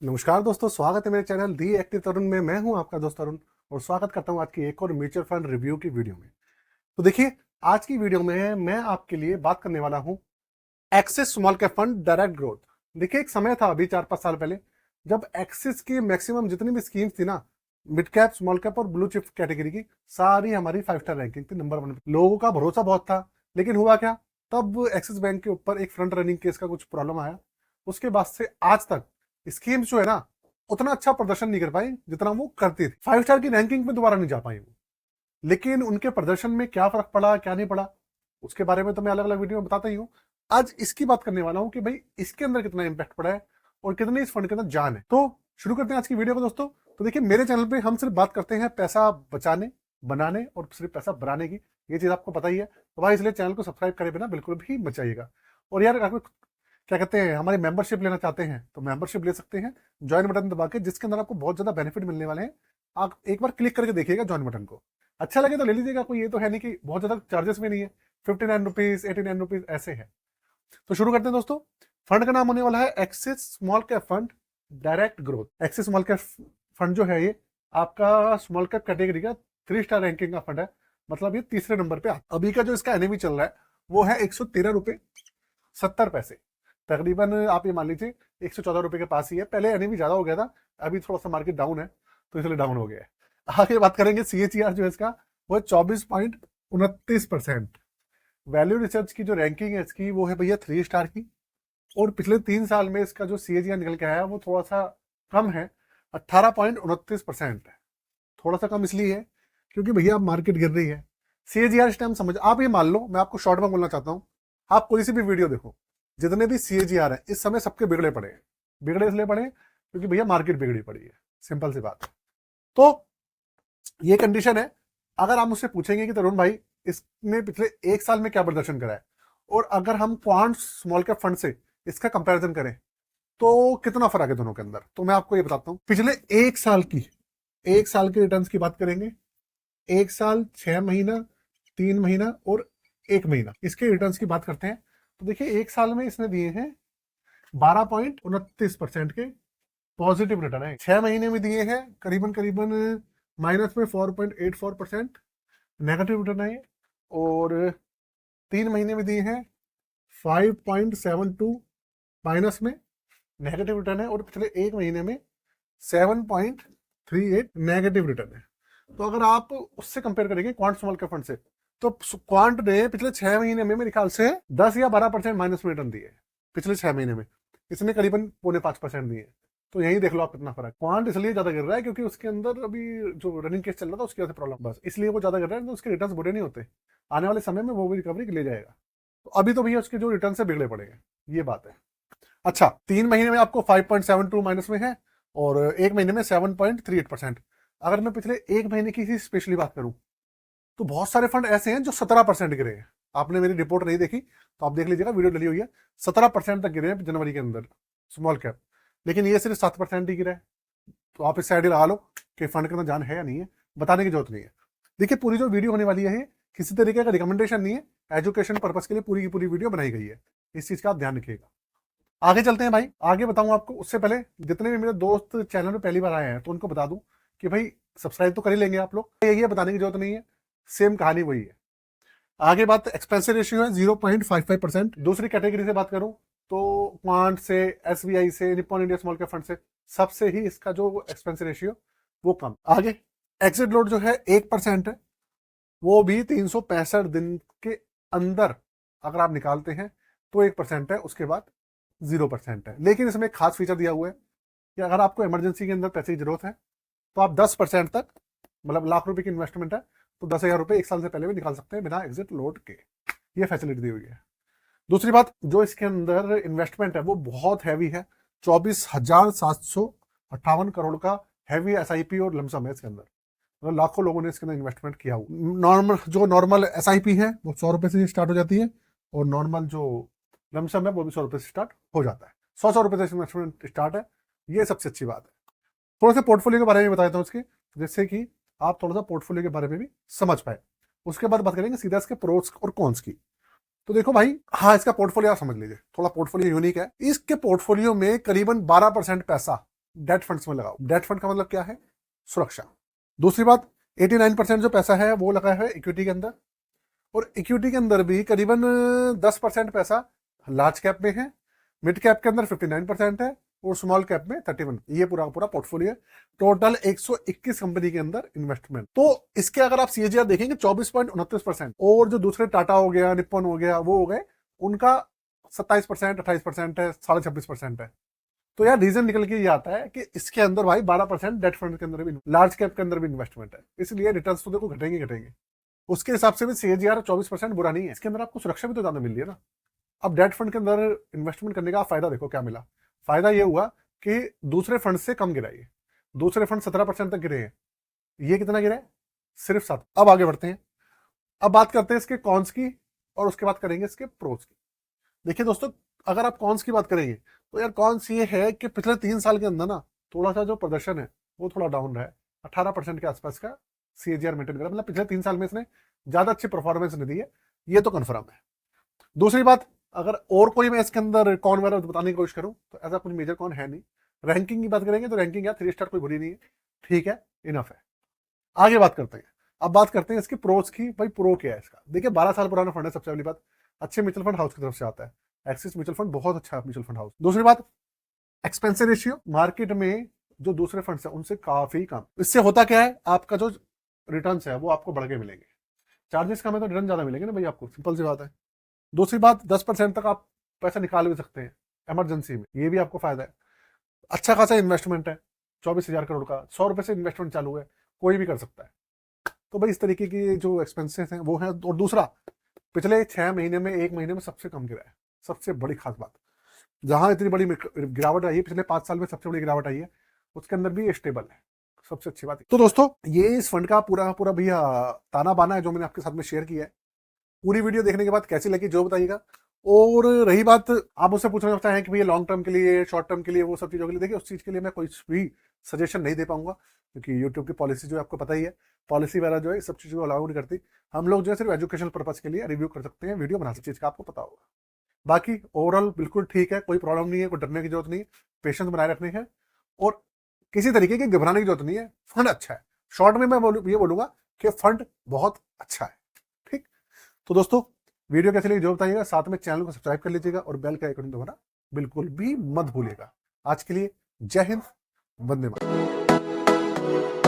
नमस्कार दोस्तों, स्वागत है मेरे चैनल दी एक्टिव तरुण में। मैं हूं आपका दोस्त तरुण और स्वागत करता हूं आज की एक और म्यूचुअल फंड रिव्यू की वीडियो में। तो देखिए, आज की वीडियो में मैं आपके लिए बात करने वाला हूं axis small cap fund direct growth. देखिए, एक समय था अभी 4-5 साल पहले जब एक्सिस की मैक्सिमम जितनी भी स्कीम्स थी ना, मिड कैप, स्मॉल कैप और ब्लू चिप कैटेगरी की, सारी हमारी 5 स्टार रैंकिंग थी, नंबर 1। लोगों का भरोसा बहुत था, लेकिन हुआ क्या, तब एक्सिस बैंक के ऊपर एक फ्रंट रनिंग केस का कुछ प्रॉब्लम आया। उसके बाद से आज तक स्कीम्स जो है ना, उतना अच्छा प्रदर्शन नहीं कर पाई जितना वो करती थी। 5 स्टार की रैंकिंग में दोबारा नहीं जा पाई वो, लेकिन उनके प्रदर्शन में क्या फर्क पड़ा, क्या नहीं पड़ा, उसके बारे में तो मैं अलग अलग वीडियो में बताता ही हूँ। आज इसकी बात करने वाला हूँ कि भाई इसके अंदर कितना इंपैक्ट पड़ा है और कितनी इस फंड के अंदर जान है। तो शुरू करते हैं आज की वीडियो को दोस्तों। तो देखिए, मेरे चैनल पे हम सिर्फ बात करते हैं पैसा बचाने, बनाने और सिर्फ पैसा बनाने की। ये चीज आपको पता ही है, तो भाई इसलिए चैनल को सब्सक्राइब करे बिना बिल्कुल भी मत जाइएगा। और यार, अगर क्या कहते हैं, हमारी मेंबरशिप लेना चाहते हैं तो मेंबरशिप ले सकते हैं, ज्वाइन बटन दबा के, जिसके अंदर आपको बहुत ज्यादा बेनिफिट मिलने वाले हैं। आप एक बार क्लिक करके देखिएगा ज्वाइन बटन को, अच्छा लगे तो ले लीजिएगा। कोई ये तो है नहीं कि बहुत ज्यादा चार्जेस में नहीं है, 59 रुपीज, 89 रुपीज ऐसे है। तो शुरू करते हैं दोस्तों। फंड का नाम होने वाला है axis small cap fund direct growth. Axis small cap fund जो है, ये आपका स्मॉल कैप कैटेगरी का 3 स्टार रैंकिंग का फंड है। मतलब ये तीसरे नंबर पे अभी का जो इसका एनएवी चल रहा है वो है 113 रुपए 70 पैसे। तकरीबन आप ये मान लीजिए 114 रुपए के पास ही है। पहले एनएवी ज्यादा हो गया था, अभी थोड़ा सा मार्केट डाउन है तो इसलिए डाउन हो गया है। आगे बात करेंगे सीएचईआर जो है इसका, वो 24.29%। वैल्यू रिसर्च की जो रैंकिंग है इसकी, वो है भैया 3 स्टार की। और पिछले 3 साल में इसका जो सीएजीआर निकल के आया वो थोड़ा सा कम है, 18.29% है। थोड़ा सा कम इसलिए है क्योंकि भैया अब मार्केट गिर रही है। सीएजीआर इस टाइम समझ, आप ये मान लो, मैं आपको शॉर्ट में बोलना चाहता हूँ, आप कोई सी भी वीडियो देखो, जितने भी सीएजीआर है इस समय सबके बिगड़े पड़े हैं। बिगड़े इसलिए पड़े क्योंकि भैया मार्केट बिगड़ी पड़ी है, सिंपल सी बात है। तो ये कंडीशन है। अगर आप मुझसे पूछेंगे कि तरुण भाई इसने पिछले 1 साल में क्या प्रदर्शन करा है, और अगर हम क्वांट स्मॉल कैप फंड से इसका कंपैरिजन करें तो कितना फर्क है दोनों के अंदर, तो मैं आपको ये बताता हूँ। पिछले 1 साल के रिटर्न्स की बात करेंगे, 1 साल, 6 महीना, 3 महीना और 1 महीना, इसके रिटर्न्स की बात करते हैं। तो देखिए, 1 साल में इसने दिए हैं 12.29% के पॉजिटिव रिटर्न है। 6 महीने में दिए हैं करीबन करीबन माइनस में 4.84% नेगेटिव रिटर्न है। और 3 महीने में दिए हैं 5.72 माइनस में नेगेटिव रिटर्न है। और पिछले 1 महीने में 7.38 नेगेटिव रिटर्न है। तो अगर आप उससे कंपेयर करेंगे क्वांट स्मॉल कैप फंड से, तो क्वांट ने पिछले 6 महीने में मेरे ख्याल से 10 या 12% माइनस में रिटर्न दिए पिछले 6 महीने में। इसने करीबन 4.5% दिए। तो यही देख लो आप कितना फर्क। क्वांट इसलिए ज्यादा गिर रहा है क्योंकि उसके अंदर अभी जो रनिंग केस चल रहा था उसकी वजह से प्रॉब्लम, बस इसलिए वो ज्यादा गिर रहा है। तो उसके रिटर्न बुरे नहीं होते, आने वाले समय में वो भी रिकवरी ले जाएगा। तो अभी तो भैया उसके जो रिटर्न से बिगड़े पड़ेंगे, ये बात है। अच्छा, 3 महीने में आपको 5.72 माइनस में है और 1 महीने में 7.38%। अगर मैं पिछले 1 महीने की ही स्पेशली बात करूं तो बहुत सारे फंड ऐसे हैं जो 17% गिरे हैं। आपने मेरी रिपोर्ट नहीं देखी तो आप देख लीजिएगा, वीडियो डली हुई है। 17% तक गिरे हैं जनवरी के अंदर स्मॉल कैप, लेकिन ये सिर्फ 7% ही गिरा है। तो आप इस साइड लगा लो कि फंड के अंदर जान है या नहीं है, बताने की जरूरत नहीं है। देखिए, पूरी जो वीडियो होने वाली है किसी तरीके का रिकमेंडेशन नहीं है, एजुकेशन पर्पज के लिए पूरी की पूरी वीडियो बनाई गई है। इस चीज का आप ध्यान रखिएगा। आगे चलते हैं भाई, आगे बताऊं आपको। उससे पहले जितने भी मेरे दोस्त चैनल में पहली बार आए हैं तो उनको बता दूं कि भाई सब्सक्राइब तो कर ही लेंगे आप लोग, यही है, बताने की जरूरत नहीं है, सेम कहानी वही है। आगे बात एक्सपेंसिव रेशियो है 0.55%। दूसरी कैटेगरी से बात करूं तो क्वांट से, एसबीआई से, Nippon India small cap fund से, सबसे ही इसका जो एक्सपेंसिव रेशियो वो कम। आगे एग्जिट लोड जो है 1% है, वो भी 365 दिन के अंदर अगर आप निकालते हैं तो 1% है, उसके बाद 0% है। लेकिन इसमें एक खास फीचर दिया हुआ है कि अगर आपको इमरजेंसी के अंदर पैसे की जरूरत है तो आप 10% तक, मतलब लाख रुपए की इन्वेस्टमेंट है तो 10,000 रुपए 1 साल से पहले भी निकाल सकते हैं बिना एग्जिट लोड के। ये फैसिलिटी दी हुई है। दूसरी बात, जो इसके अंदर इन्वेस्टमेंट है वो बहुत हैवी है। 24,758 करोड़ का हैवी एसआईपी और लमसम है इसके अंदर, मतलब लाखों लोगों ने इसके अंदर इन्वेस्टमेंट किया हुआ। नॉर्मल एसआईपी है वो 100 रुपए से स्टार्ट हो जाती है, और नॉर्मल जो लमसम है वो भी 100 रुपए से स्टार्ट हो जाता है। 100 रुपए से इन्वेस्टमेंट स्टार्ट है, ये सबसे अच्छी बात है। थोड़ा सा पोर्टफोलियो के बारे में बता देता हूँ इसके, जिससे कि आप थोड़ा सा पोर्टफोलियो के बारे में भी समझ पाए। उसके बाद बात करेंगे सीधा इसके प्रोस और कॉन्स की। तो देखो भाई, हाँ, इसका पोर्टफोलियो आप समझ लीजिए, थोड़ा पोर्टफोलियो यूनिक है। इसके पोर्टफोलियो में करीबन 12% पैसा डेट फंड्स में लगाओ। डेट फंड का मतलब क्या है? सुरक्षा। दूसरी बात, 89% जो पैसा है वो लगा है इक्विटी के अंदर, और इक्विटी के अंदर भी करीबन 10% पैसा लार्ज कैप में है, मिड कैप के अंदर 59% है, और स्मॉल कैप में 31। ये पूरा पूरा पोर्टफोलियो है। टोटल 121 कंपनी के अंदर इन्वेस्टमेंट। तो इसके अगर आप सीएजीआर देखेंगे 24.29%, और जो दूसरे टाटा हो गया, निप्पन हो गया, वो हो गए, उनका 27%, 28% है, 26.5% है। तो यार रीजन निकल के ये आता है कि इसके अंदर भाई 12% डेट फंड के अंदर भी, लार्ज कैप के अंदर भी इन्वेस्टमेंट है, इसलिए रिटर्न तो देखो घटेंगे। उसके हिसाब से भी सीएजीआर 24% बुरा नहीं है। इसके अंदर आपको सुरक्षा भी तो ज्यादा मिल रही है ना। अब डेट फंड के अंदर इन्वेस्टमेंट करने का फायदा देखो क्या मिला। फायदा ये हुआ कि दूसरे फंड से कम गिरा ये। दूसरे फंड 17% तक गिरे हैं, ये कितना गिरा है? सिर्फ 7। अब आगे बढ़ते हैं। अब बात करते हैं इसके कॉन्स की, और उसके बाद करेंगे इसके प्रोज की। देखिए दोस्तों, अगर आप कॉन्स की बात करेंगे तो यार कॉन्स ये है कि पिछले 3 साल के अंदर ना थोड़ा सा जो प्रदर्शन है वो थोड़ा डाउन रहा है। 18% के आसपास का सीएजीआर मेंटेन करा, मतलब पिछले 3 साल में इसने ज्यादा अच्छी परफॉर्मेंस नहीं दी है, ये तो कंफर्म है। दूसरी बात, अगर और कोई मैं इसके अंदर कौन वगैरह बताने की कोशिश करूं तो ऐसा कुछ मेजर कौन है नहीं। रैंकिंग की बात करेंगे तो रैंकिंग यार 3 स्टार कोई बुरी नहीं है, ठीक है, इनफ है। आगे बात करते हैं। अब बात करते हैं इसकी प्रोज की। भाई प्रो क्या है इसका? देखिए 12 साल पुराना फंड है, सबसे पहली बात। अच्छे म्यूचुअल फंड हाउस की तरफ से आता है, एक्सिस म्यूचुअल फंड बहुत अच्छा म्यूचुअल फंड हाउस। दूसरी बात, एक्सपेंसिव रेशियो मार्केट में जो दूसरे फंड्स है उनसे काफी कम। इससे होता क्या है, आपका जो रिटर्न है वो आपको बढ़ के मिलेंगे। चार्जेस कम है तो रिटर्न ज्यादा मिलेंगे ना भाई आपको, सिंपल सी बात है। दूसरी बात, 10% तक आप पैसा निकाल भी सकते हैं इमरजेंसी में, ये भी आपको फायदा है। अच्छा खासा इन्वेस्टमेंट है, 24,000 करोड़ का, 100 रुपए से इन्वेस्टमेंट चालू है, कोई भी कर सकता है। तो भाई इस तरीके की जो एक्सपेंसेस हैं वो हैं। और दूसरा, पिछले 6 महीने में 1 महीने में सबसे कम गिरा है, सबसे बड़ी खास बात। जहां इतनी बड़ी गिरावट आई है, पिछले 5 साल में सबसे बड़ी गिरावट आई है, उसके अंदर भी ये स्टेबल है, सबसे अच्छी बात। तो दोस्तों ये इस फंड का पूरा पूरा भैया ताना बाना है जो मैंने आपके साथ में शेयर किया है। पूरी वीडियो देखने के बाद कैसी लगी जो बताइएगा। और रही बात, आप मुझसे पूछना चाहते हैं कि भैया लॉन्ग टर्म के लिए, शॉर्ट टर्म के लिए, वो सब चीजों के लिए, देखिए उस चीज के लिए मैं कोई भी सजेशन नहीं दे पाऊंगा, क्योंकि यूट्यूब की पॉलिसी जो है आपको पता ही है, पॉलिसी वगैरह जो है सब चीजों को अलाउ नहीं करती। हम लोग जो है सिर्फ एजुकेशनल पर्पज के लिए रिव्यू कर सकते हैं, वीडियो बना सकते चीज का आपको पता होगा। बाकी ओवरऑल बिल्कुल ठीक है, कोई प्रॉब्लम नहीं है, कोई डरने की जरूरत नहीं है, पेशेंस बनाए रखने हैं, और किसी तरीके की घबराने की जरूरत नहीं है। फंड अच्छा है, शॉर्ट में मैं ये बोलूंगा कि फंड बहुत अच्छा है। ठीक, तो दोस्तों वीडियो कैसे लगी जो बताइएगा, साथ में चैनल को सब्सक्राइब कर लीजिएगा और बेल का आइकन दबाना बिल्कुल भी मत भूलिएगा। आज के लिए जय हिंद, वंदे मातरम।